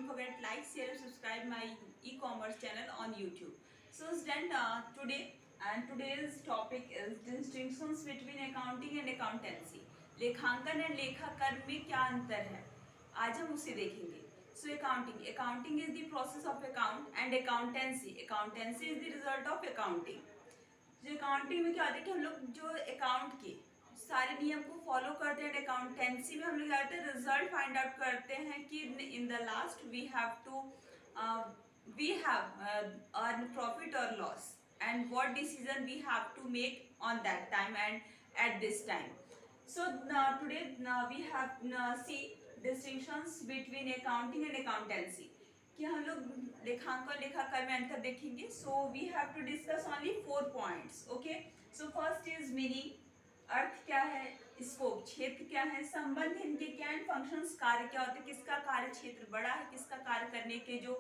don't forget like, share and subscribe my e-commerce channel on YouTube. So student, today's topic is distinctions between accounting and accountancy. लेखांकन and लेखाकर्म में क्या अंतर है, आज हम उसे देखेंगे. So accounting is the process of account and accountancy is the result of accounting. जो अकाउंटिंग में क्या होता है कि हम लोग जो अकाउंट के सारे नियम को फॉलो करते हैं. अकाउंटेंसी में हम लोग क्या करते हैं, रिजल्ट फाइंड आउट करते हैं कि in the last we have earn profit और loss and what decision we have to make on that time and at this time. So today we have see distinctions between accounting and accountancy कि हम लोग लेखांकन लेखाकार में अंतर देखेंगे. So we have to discuss only 4 points. Okay, so first is meaning, अर्थ क्या है, स्कोप क्षेत्र क्या है, संबंध इनके क्या है, फंक्शंस कार्य क्या होते हैं, किसका कार्य क्षेत्र बड़ा है, किसका कार्य करने के जो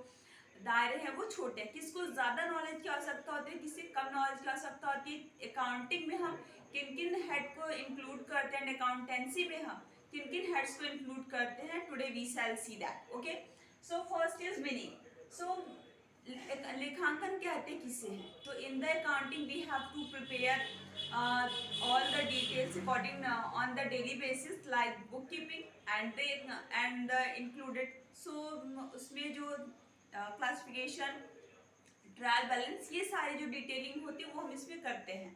दायरे हैं वो छोटे हैं, किसको ज़्यादा नॉलेज की आवश्यकता होती है, किससे कम नॉलेज की आवश्यकता होती है, अकाउंटिंग में हम किन किन हेड को इंक्लूड करते हैं, अकाउंटेंसी में हम किन किन हेड्स को इंक्लूड करते हैं. Today we shall see that. Okay, so first is meaning. So लेखांकन कहते किसे हैं, तो in the accounting we have to prepare all the details according on the daily basis like bookkeeping and the included. So उसमें जो classification, trial balance, ये सारी जो डिटेलिंग होती है वो हम इसमें करते हैं.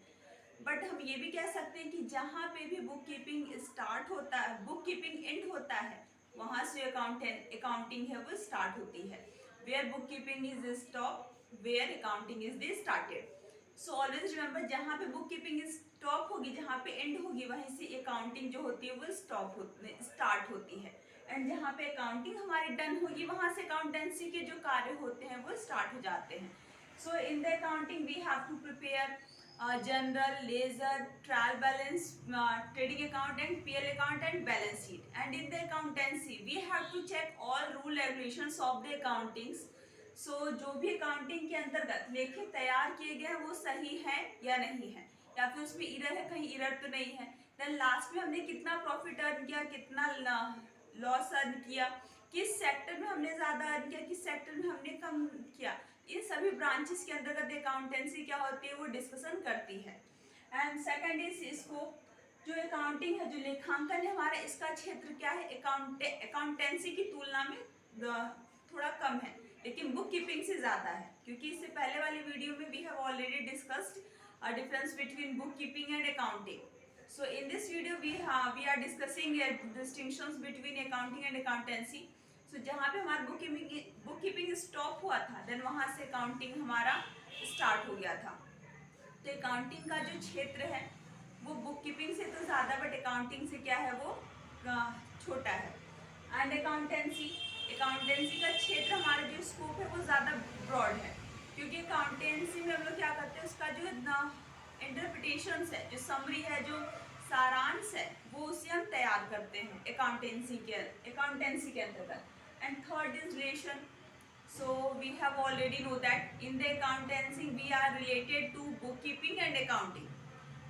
बट हम ये भी कह सकते हैं कि जहाँ पे भी बुक कीपिंग स्टार्ट होता है, बुक कीपिंग एंड होता है, वहाँ से अकाउंटिंग है वो स्टार्ट होती है. Where bookkeeping is stop, where accounting is the started. So always remember, जहाँ पे बुक कीपिंग स्टॉप होगी, जहाँ पे एंड होगी, वहीं से अकाउंटिंग जो होती है वो स्टार्ट होती है. एंड जहाँ पे अकाउंटिंग हमारी डन होगी, वहाँ से अकाउंटेंसी के जो कार्य होते हैं वो स्टार्ट हो जाते हैं. So in the accounting we have to prepare journal, ledger, trial balance, trading account and PL account and balance sheet. And in the accountancy we have to check all rule regulations of the accountings. So जो भी accounting के अंतर्गत लेखे तैयार किए गए हैं वो सही है या नहीं है, या फिर उसमें इरर है, कहीं इरर तो नहीं है. देन लास्ट में हमने कितना प्रॉफिट अर्न किया, कितना लॉस अर्न किया, किस सेक्टर में हमने ज़्यादा अर्न किया, किस सेक्टर में हमने कम किया, इन सभी ब्रांचेस के अंतर्गत अकाउंटेंसी क्या होती है वो डिस्कशन करती है. And second is scope. जो अकाउंटिंग है, जो लेखांकन है हमारा, इसका क्षेत्र क्या है, अकाउंटेंसी की तुलना में थोड़ा कम है, लेकिन बुक कीपिंग से ज़्यादा है, क्योंकि इससे पहले वाली वीडियो में we have already discussed a difference between book keeping and accounting. So in this video we are discussing distinctions between accounting and accountancy. So जहाँ पे हमारा बुक कीपिंग स्टॉप हुआ था, देन वहाँ से अकाउंटिंग हमारा स्टार्ट हो गया था. तो अकाउंटिंग का जो क्षेत्र है वो बुक कीपिंग से तो ज़्यादा, बट अकाउंटिंग से क्या है वो छोटा है. एंड अकाउंटेंसी का क्षेत्र, हमारा जो स्कोप है वो ज़्यादा ब्रॉड है, क्योंकि अकाउंटेंसी में हम लोग क्या करते हैं, उसका जो इंटरप्रिटेशंस है, जो समरी है, जो सारांश है, वो उसे हम तैयार करते हैं अकाउंटेंसी के अंतर्गत. And third is relation. So we have already know that in the accountancy we are related to book keeping and accounting.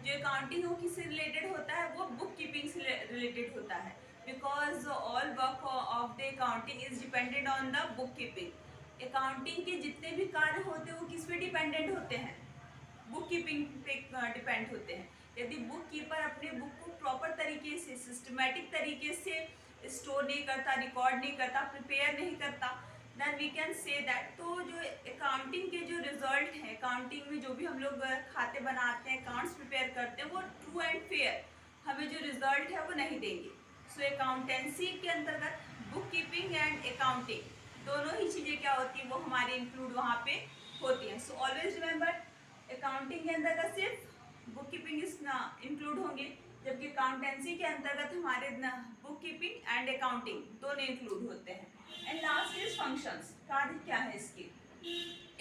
जो अकाउंटिंग हो किससे रिलेटेड होता है, वो बुक कीपिंग से रिलेटेड होता है, because all work of the accounting is dependent on the bookkeeping. Accounting के जितने भी कार्य होते हैं वो किस पे डिपेंडेंट होते हैं, बुक कीपिंग पे डिपेंड होते हैं. यदि बुक कीपर अपने बुक को प्रॉपर तरीके से, सिस्टमेटिक तरीके से स्टोर नहीं करता, रिकॉर्ड नहीं करता, प्रिपेयर नहीं करता, then we can say that. तो जो अकाउंटिंग के जो रिजल्ट हैं, अकाउंटिंग में जो भी हम लोग खाते बनाते हैं, अकाउंट्स प्रिपेयर करते हैं, वो ट्रू एंड फेयर हमें जो रिजल्ट है वो नहीं देंगे. सो अकाउंटेंसी के अंतर्गत बुक कीपिंग एंड अकाउंटिंग दोनों ही चीज़ें क्या होती हैं वो हमारे इंक्लूड वहाँ पे होती हैं. सो ऑलवेज रिमेंबर, अकाउंटिंग के अंतर्गत सिर्फ बुक कीपिंग इंक्लूड होंगे, जबकि अकाउंटेंसी के अंतर्गत हमारे बुक कीपिंग एंड अकाउंटिंग दोनों इंक्लूड होते हैं. And last is functions. कार्य क्या है इसके,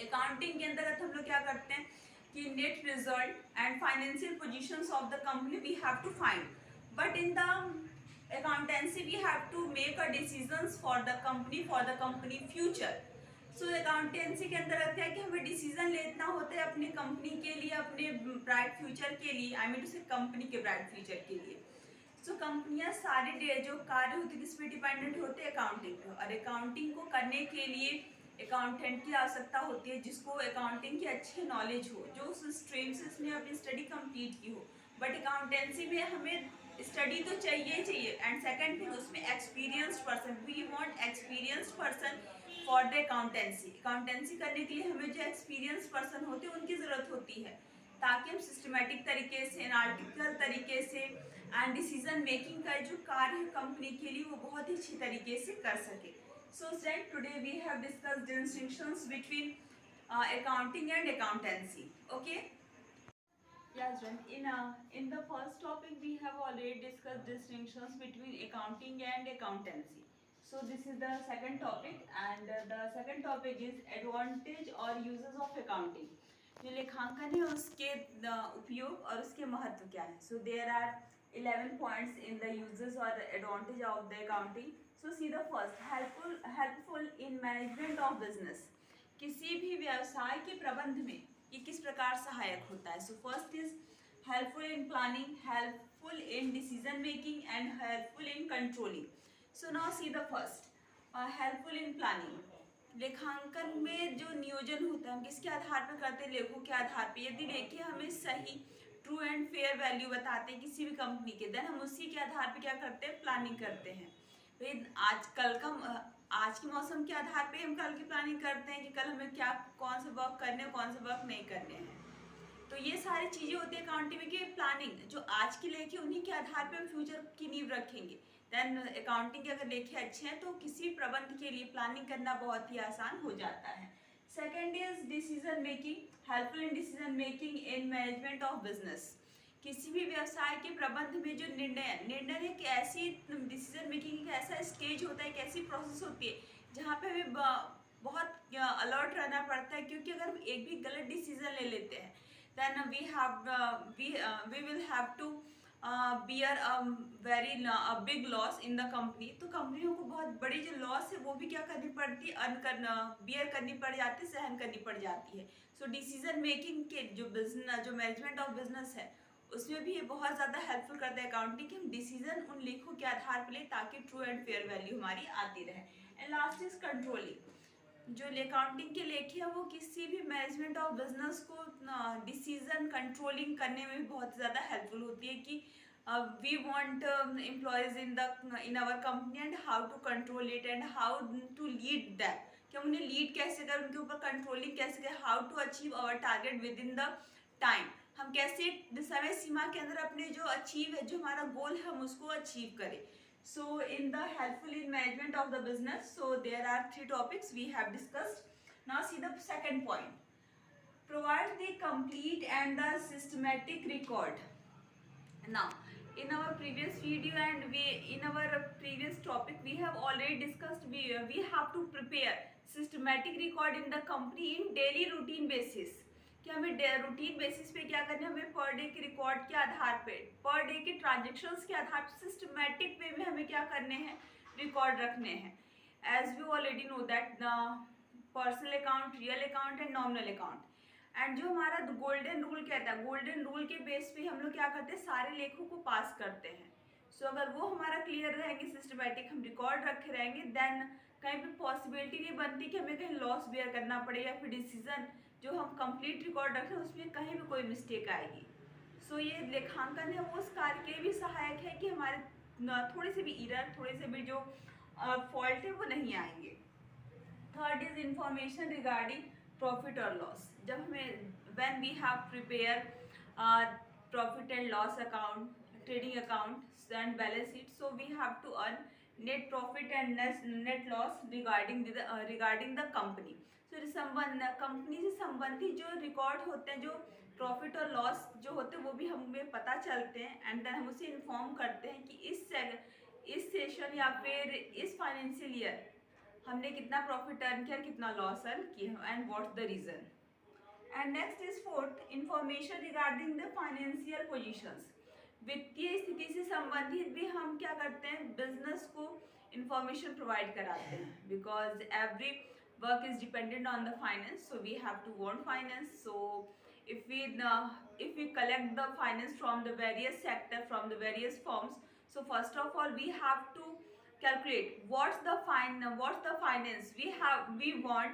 अकाउंटिंग के अंतर्गत हम लोग क्या करते हैं कि net result and financial positions of the company we have to find. But in the accountancy we have to make a decisions for the company future. So accountancy के अंतर्गत क्या है कि हमें डिसीजन लेना होता है अपनी कंपनी के लिए, अपने ब्राइट फ्यूचर के लिए, आई मीन टू से कंपनी के ब्राइट फ्यूचर के लिए. सो कंपनियां सारे जो कार्य होते हैं किस पे डिपेंडेंट होते हैं, अकाउंटिंग पे। और अकाउंटिंग को करने के लिए अकाउंटेंट की आवश्यकता होती है जिसको अकाउंटिंग की अच्छी नॉलेज हो, जो उस स्ट्रीम से उसने अपनी स्टडी कंप्लीट की हो। बट अकाउंटेंसी में हमें स्टडी तो चाहिए ही चाहिए, एंड सेकंड थिंग उसमें experienced person, we want experienced person for the accountancy. Accountancy करने के लिए हमें जो एक्सपीरियंस पर्सन होते हैं उनकी ज़रूरत होती है, ताकि हम सिस्टमेटिक तरीके से, एनालिटिकल तरीके से एंड डिसीजन मेकिंग का जो कार्य है कंपनी के लिए वो बहुत ही अच्छी तरीके से कर सके। So student, today we have discussed the distinctions between accounting and accountancy. Okay. Yes, in the first topic we have already discussed distinctions between accounting and accountancy. So this is the second topic, and the second topic is advantage or uses of accounting. जो लेखांकन है उसके उपयोग और उसके महत्व क्या है. So there are 11 points in the uses or advantage of the accounting. So see the first, helpful in management of business. किसी भी व्यवसाय के प्रबंध में ये किस प्रकार सहायक होता है. सो first is helpful in planning, helpful in decision making and helpful in controlling. So now see the first, helpful in planning. लेखांकन में जो नियोजन होता है हम किसके आधार पर करते हैं, लेखों के आधार पर. यदि लेखे हमें सही, ट्रू एंड फेयर वैल्यू बताते हैं किसी भी कंपनी के, देन हम उसी के आधार पर क्या करते हैं, प्लानिंग करते हैं. आज के मौसम के आधार पे हम कल की प्लानिंग करते हैं कि कल हमें क्या, कौन से वर्क करने हैं, कौन से वर्क नहीं करने हैं. तो ये सारी चीज़ें होती है अकाउंटिंग में कि प्लानिंग जो आज के लेखे उन्हीं के आधार पे हम फ्यूचर की नींव रखेंगे. देन अकाउंटिंग के अगर लेखे अच्छे हैं तो किसी प्रबंध के लिए प्लानिंग करना बहुत ही आसान हो जाता है. Second is decision making, helpful in decision making in management of business. किसी भी व्यवसाय के प्रबंध में जो निर्णय एक ऐसी डिसीजन मेकिंग एक ऐसा स्टेज होता है, एक ऐसी प्रोसेस होती है जहाँ पे हमें बहुत अलर्ट रहना पड़ता है, क्योंकि अगर हम एक भी गलत डिसीजन ले लेते हैं then we will have to bear a very big loss in the company. तो कंपनियों को बहुत बड़ी जो लॉस है वो भी क्या करनी पड़ती है, बियर करनी पड़ जाती है, सहन करनी पड़ जाती है. सो डिसीजन मेकिंग के जो मैनेजमेंट ऑफ बिजनेस है उसमें भी ये बहुत ज़्यादा हेल्पफुल करता है अकाउंटिंग कि हम डिसीजन उन लेखों के आधार पर ले ताकि ट्रू एंड फेयर वैल्यू हमारी आती रहे. And last is controlling. जो अकाउंटिंग के लेखे हैं वो किसी भी मैनेजमेंट ऑफ बिजनेस को डिसीजन कंट्रोलिंग करने में भी बहुत ज़्यादा हेल्पफुल होती है कि we want employees in our company and how to control it and how to lead that, कि हम उन्हें लीड कैसे करें, उनके ऊपर कंट्रोलिंग कैसे करें, how to achieve our target within the time. हम कैसे समय सीमा के अंदर अपने जो अचीव है, जो हमारा गोल है, हम उसको अचीव करें. So in the helpful in management of the business, so there are 3 topics we have discussed. Now see the second point. Provide the complete and the systematic record. Now in our previous video and in our previous topic we have already discussed we have to prepare systematic record in the company in daily routine basis. कि हमें routine basis पे क्या करना है, हमें per day के record के आधार पे, पर डे के ट्रांजेक्शन्स के आधार पे सिस्टमेटिक वे में हमें क्या करने हैं, रिकॉर्ड रखने हैं. As we already know that personal account, real account and nominal account. And जो हमारा गोल्डन रूल कहता है, गोल्डन रूल के बेस पे हम लोग क्या करते हैं, सारे लेखों को पास करते हैं. सो अगर वो हमारा क्लियर रहेंगे, सिस्टमेटिक हम रिकॉर्ड रखे रहेंगे, देन कहीं भी पॉसिबिलिटी नहीं बनती कि हमें कहीं लॉस बेयर करना पड़े या फिर डिसीजन जो हम कंप्लीट रिकॉर्ड रखें उसमें कहीं भी कोई मिस्टेक आएगी. सो ये लेखांकन है वो उस कार्य के लिए भी सहायक है कि हमारे थोड़े से भी इरर, थोड़े से भी जो फॉल्ट है वो नहीं आएंगे. Third is information regarding profit और लॉस. जब हमें when we have prepare profit and loss account, trading account and balance sheet, so we have to earn net profit and net loss regarding the company. तो company से संबंधित जो record होते हैं, जो प्रॉफिट और लॉस जो होते हैं वो भी हमें पता चलते हैं. एंड देन हम उसे इन्फॉर्म करते हैं कि इस सेशन या फिर इस फाइनेंशियल ईयर हमने कितना प्रॉफिट अर्न किया, कितना लॉस अर्न किया and what's the reason. And next is fourth, information regarding the financial positions. वित्तीय स्थिति से संबंधित भी हम क्या करते हैं, बिजनेस को इंफॉर्मेशन प्रोवाइड कराते हैं, because every work is dependent on the finance, so we have to want finance. So if we collect the finance from the various sector, from the various firms, So first of all, we have to calculate what's the finance we want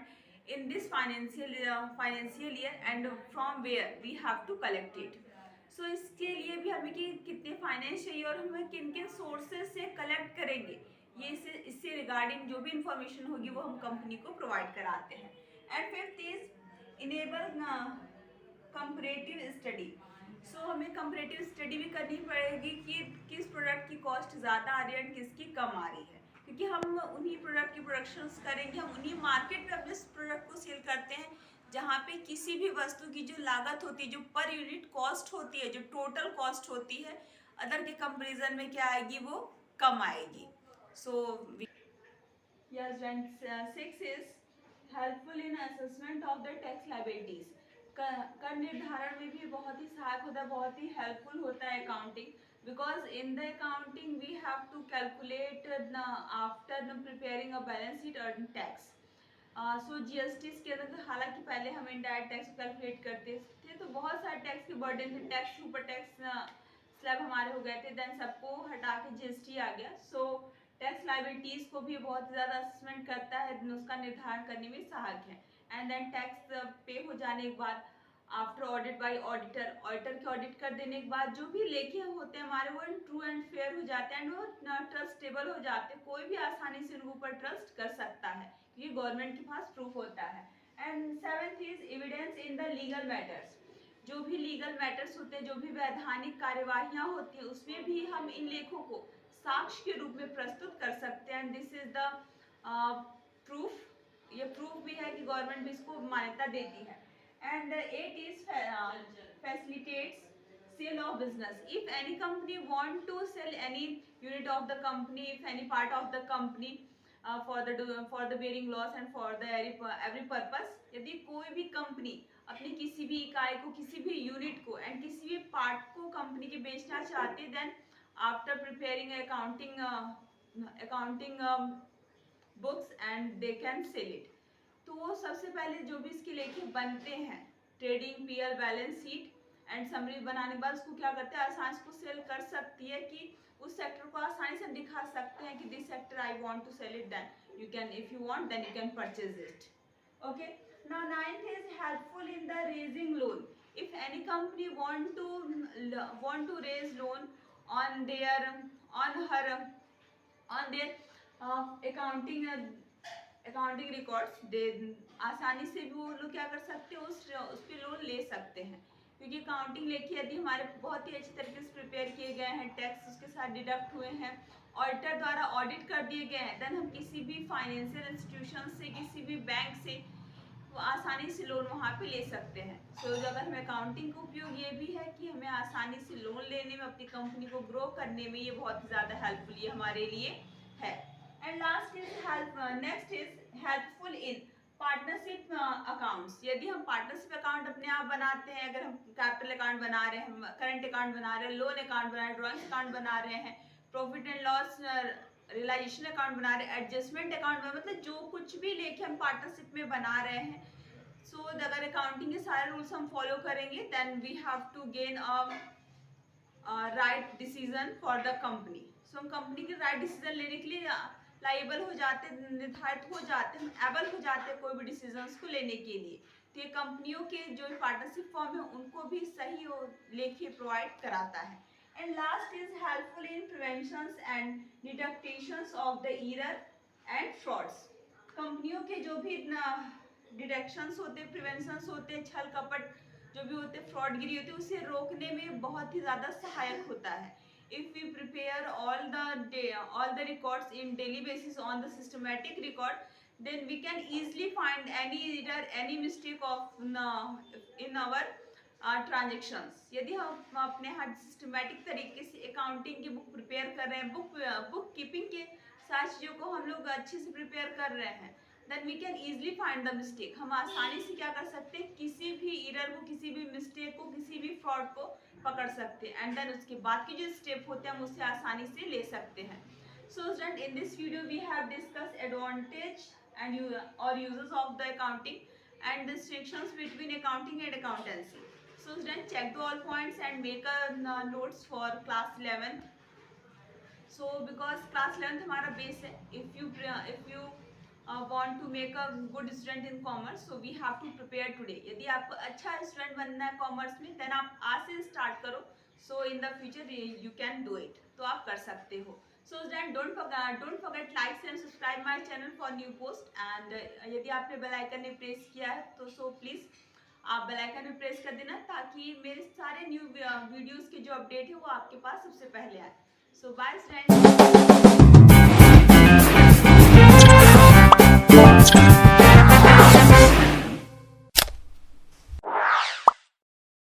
in this financial year, and from where we have to collect it. So इसके लिए भी हमें कि कितने finance चाहिए और हमें किन किन सोर्सेज से कलेक्ट करेंगे, ये इससे रिगार्डिंग जो भी इंफॉर्मेशन होगी वो हम कंपनी को प्रोवाइड कराते हैं. And fifth is enable comparative study. So हमें कंपैरेटिव स्टडी भी करनी पड़ेगी कि किस प्रोडक्ट की कॉस्ट ज़्यादा आ रही है और किसकी कम आ रही है, क्योंकि हम उन्हीं प्रोडक्ट की प्रोडक्शन करेंगे, हम उन्हीं मार्केट में अपने प्रोडक्ट को सेल करते हैं जहाँ पे किसी भी वस्तु की जो लागत होती है, जो पर यूनिट कॉस्ट होती है, जो टोटल कॉस्ट होती है, अदर के कंपेरिजन में क्या आएगी, वो कम आएगी. So yes, and six is helpful in assessment of the tax liabilities. कर निर्धारण में भी बहुत ही सहायक होता है, बहुत ही हेल्पफुल होता है accounting, because in the accounting we have to calculate after preparing a balance sheet earn tax. So GST के अंदर हालांकि पहले हम इनडायरेक्ट टैक्स कैलकुलेट करते थे तो बहुत सारे टैक्स के बर्डन थे, टैक्स सुपर टैक्स स्लैब हमारे हो गए थे, देन सबको हटा के जीएसटी आ गया. सो टैक्स लायबिलिटीज को भी बहुत ज़्यादा असेसमेंट करता है, उसका निर्धारण करने में सहायक है. एंड देन टैक्स पे हो जाने के बाद आफ्टर ऑडिट बाय ऑडिटर के ऑडिट कर देने के बाद जो भी लेखे होते हैं हमारे वो ट्रू एंड फेयर हो जाते हैं एंड वो ट्रस्टेबल हो जाते हैं, कोई भी आसानी से उनके ऊपर ट्रस्ट कर सकता है क्योंकि गवर्नमेंट के पास प्रूफ होता है. And seventh is evidence in the legal matters. जो भी लीगल मैटर्स होते हैं, जो भी वैधानिक कार्यवाहियाँ होती हैं, उसमें भी हम इन लेखों को साक्ष्य के रूप में प्रस्तुत कर सकते हैं. This is the proof. ये प्रूफ भी है कि गवर्नमेंट भी इसको मान्यता देती है. And it is facilitates sale of business. If any company want to sell any unit of the company, if any part of the company for the bearing loss and for the every purpose, यदि कोई भी company अपनी किसी भी इकाई को, किसी भी यूनिट को एंड किसी भी पार्ट को कंपनी के बेचना चाहती है, then after preparing accounting books and they can sell it. तो सबसे पहले जो भी इसके लेखे बनते हैं, trading PL balance sheet and summary बनाने के बाद उसको क्या करते हैं, आसानी से सेल कर सकती है कि उस सेक्टर को आसानी से दिखा सकते हैं कि this sector I want to sell it, then you can, if you want then you can purchase it. Okay, now ninth is helpful in the raising loan. If any company want to raise loan on their accounting records, they आसानी से भी वो लोग क्या कर सकते हैं, उस पर लोन ले सकते हैं क्योंकि अकाउंटिंग लेखे यदि हमारे बहुत ही अच्छी तरीके से प्रिपेयर किए गए हैं, टैक्स उसके साथ डिडक्ट हुए हैं, ऑडिटर द्वारा ऑडिट कर दिए गए हैं, देन हम किसी भी फाइनेंशियल इंस्टीट्यूशन से, किसी भी बैंक से वो आसानी से लोन वहाँ पे ले सकते हैं. सो अगर हमें अकाउंटिंग का उपयोग ये भी है कि हमें आसानी से लोन लेने में, अपनी कंपनी को ग्रो करने में ये बहुत ज़्यादा हेल्पफुल ये हमारे लिए है. And last is next is helpful in partnership accounts. यदि हम पार्टनरशिप अकाउंट अपने आप बनाते हैं, अगर हम कैपिटल अकाउंट बना रहे हैं, करंट अकाउंट बना रहे हैं, लोन अकाउंट बना रहे हैं, ड्रॉइंग अकाउंट बना रहे हैं, profit and loss realization account बना रहे हैं, एडजस्टमेंट अकाउंट, मतलब जो कुछ भी लेके हम पार्टनरशिप में बना रहे हैं, सो अगर अकाउंटिंग के सारे रूल्स हम फॉलो करेंगे then we have to gain right decision for the company. So हम कंपनी के राइट डिसीजन लेने के लिए लाइबल हो जाते, निर्धारित हो जाते हैं, एबल हो जाते हैं कोई भी डिसीजंस को लेने के लिए. तो ये कंपनियों के जो पार्टनरशिप फॉर्म है उनको भी सही लेखे प्रोवाइड कराता है. And last is helpful in preventions and detections of the error and frauds. कंपनियों के जो भी डिटेक्शंस होते हैं, प्रिवेंशंस होते हैं, छल कपट जो भी होते हैं, फ्रॉडगिरी होती है, उसे रोकने में बहुत ही ज़्यादा सहायक होता है. If we prepare all the records in daily basis on the systematic record, then we can easily find any error, any mistake of in our transactions. यदि हम अपने यहाँ सिस्टमेटिक तरीके से अकाउंटिंग की बुक प्रिपेयर कर रहे हैं, बुक कीपिंग के सारी चीज़ों को हम लोग अच्छे से प्रिपेयर कर रहे हैं, then we can easily find the mistake. हम आसानी से क्या कर सकते हैं, किसी भी एरर को, किसी भी मिस्टेक को, किसी भी फ्रॉड को पकड़ सकते हैं एंड देन उसके बाद के जो स्टेप होते हैं हम उससे आसानी से ले सकते हैं. So student, in this video we have discuss advantage and और uses of the accounting and distinctions between accounting and accountancy. So student, check the all points and make a notes for class 11th. So because class 11th हमारा base है. If you want to make a good student in commerce, so we have to prepare today. यदि आपको अच्छा student बनना है commerce में, then आप आज से स्टार्ट करो. So in the future you can do it. तो आप कर सकते हो. So student don't forget like and subscribe my channel for new post. And यदि आपने बेल आइकन ने प्रेस किया है तो सो प्लीज़ आप बेल आइकन भी प्रेस कर देना, ताकि मेरे सारे न्यू वीडियोज़ के जो अपडेट है वो आपके पास सबसे पहले आए. सो बाय स्टूडेंट.